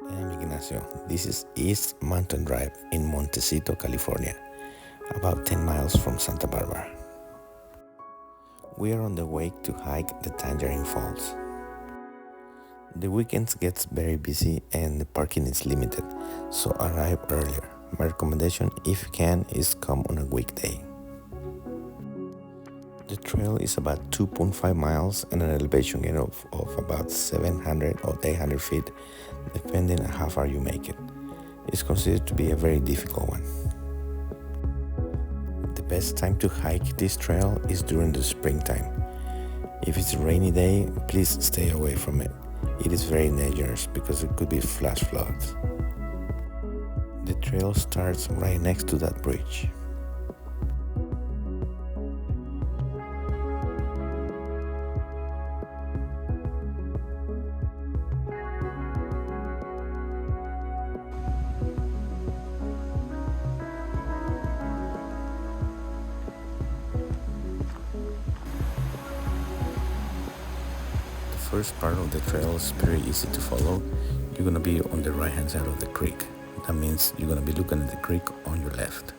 I'm Ignacio. This is East Mountain Drive in Montecito, California, about 10 miles from Santa Barbara. We are on the way to hike the Tangerine Falls. The weekends gets very busy and the parking is limited, so arrive earlier. My recommendation, if you can, is come on a weekday. The trail is about 2.5 miles and an elevation gain of about 700 or 800 feet, depending on how far you make it. It's considered to be a very difficult one. The best time to hike this trail is during the springtime. If it's a rainy day, please stay away from it. It is very dangerous because it could be flash floods. The trail starts right next to that bridge. The first part of the trail is very easy to follow. You're going to be on the right hand side of the creek. That means you're going to be looking at the creek on your left.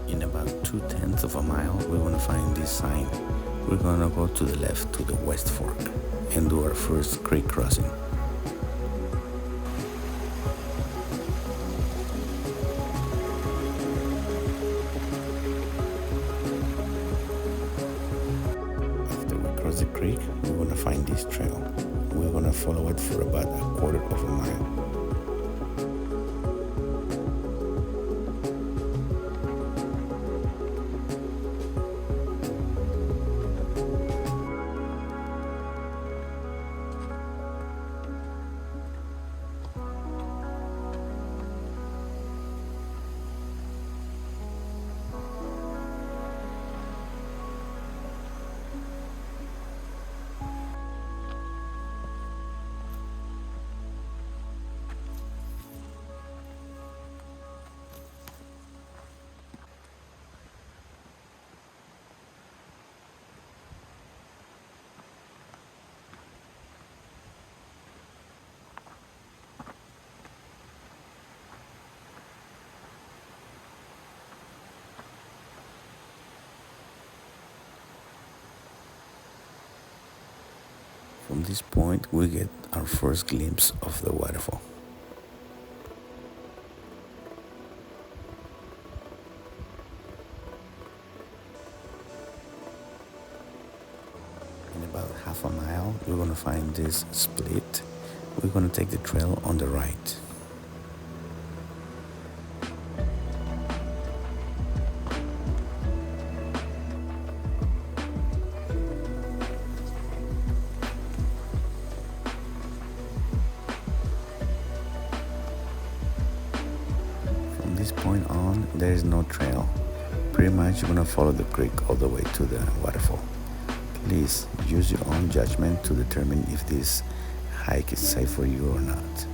In about 2/10 of a mile, we're going to find this sign. We're going to go to the left to the West Fork and do our first creek crossing. After we cross the creek, we're going to find this trail. We're going to follow it for about a quarter of a mile. From this point, we get our first glimpse of the waterfall. In about half a mile, we're going to find this split. We're going to take the trail on the right. From this point on, there is no trail. Pretty much you're gonna follow the creek all the way to the waterfall. Please use your own judgment to determine if this hike is safe for you or not.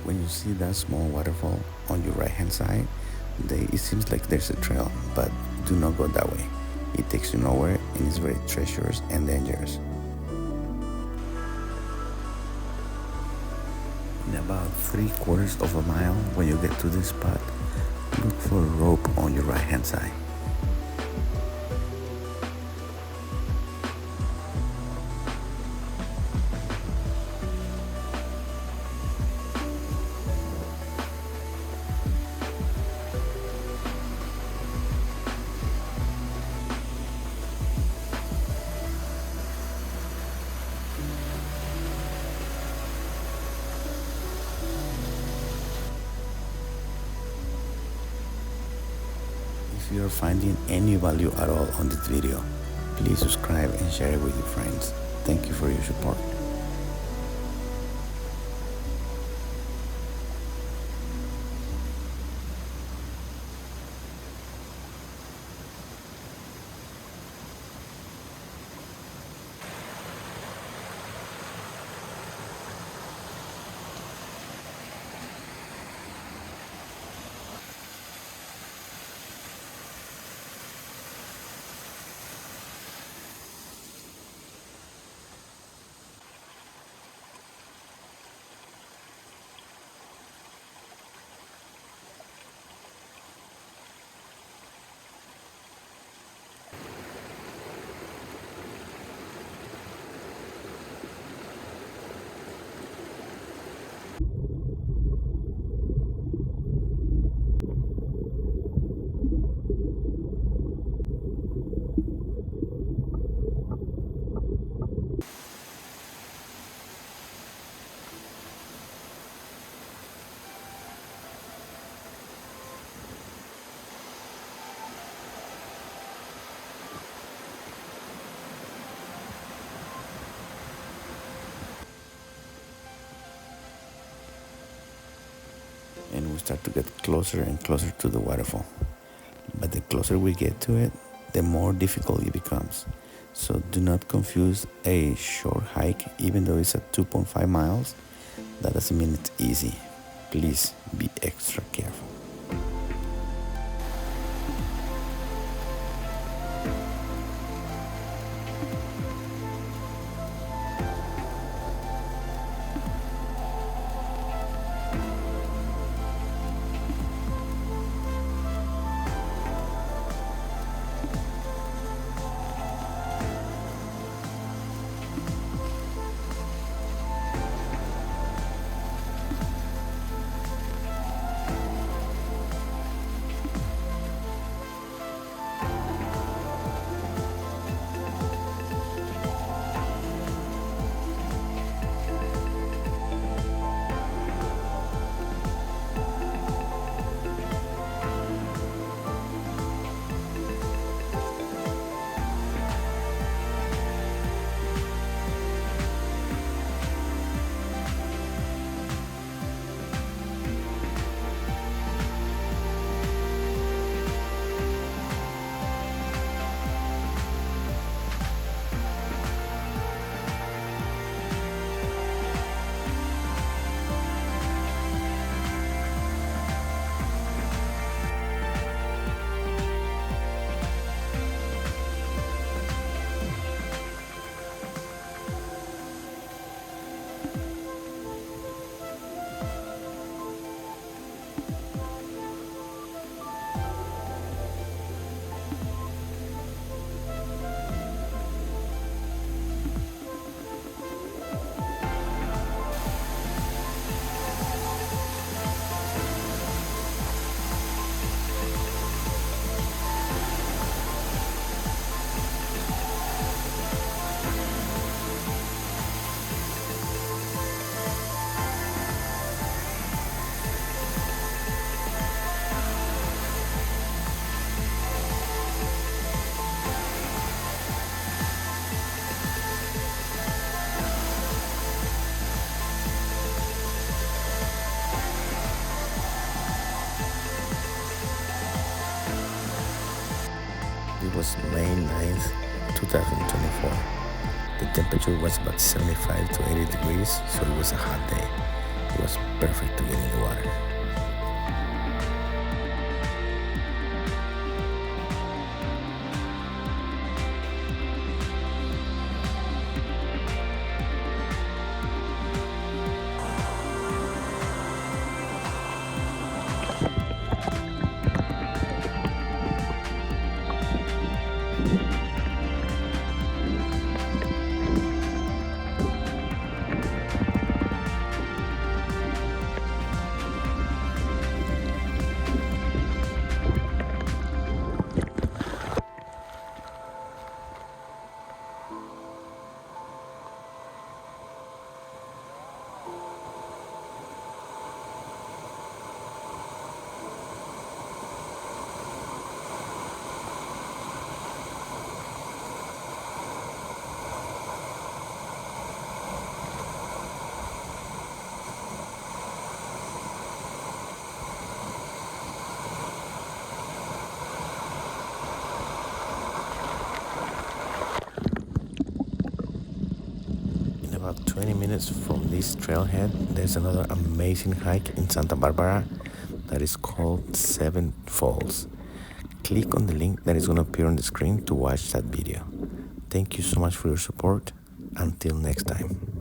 When you see that small waterfall on your right hand side, it seems like there's a trail, but do not go that way. It takes you nowhere and is very treacherous and dangerous. In about 3/4 of a mile, when you get to this spot, look for a rope on your right hand side. If you are finding any value at all on this video, please subscribe and share it with your friends. Thank you for your support. And we start to get closer and closer to the waterfall. But the closer we get to it, the more difficult it becomes. So do not confuse a short hike, even though it's at 2.5 miles. That doesn't mean it's easy. Please be extra careful. It was May 9th, 2024. The temperature was about 75 to 80 degrees, so it was a hot day. It was perfect to get in the water. 20 minutes from this trailhead, there's another amazing hike in Santa Barbara that is called Seven Falls. Click on the link that is going to appear on the screen to watch that video. Thank you so much for your support. Until next time.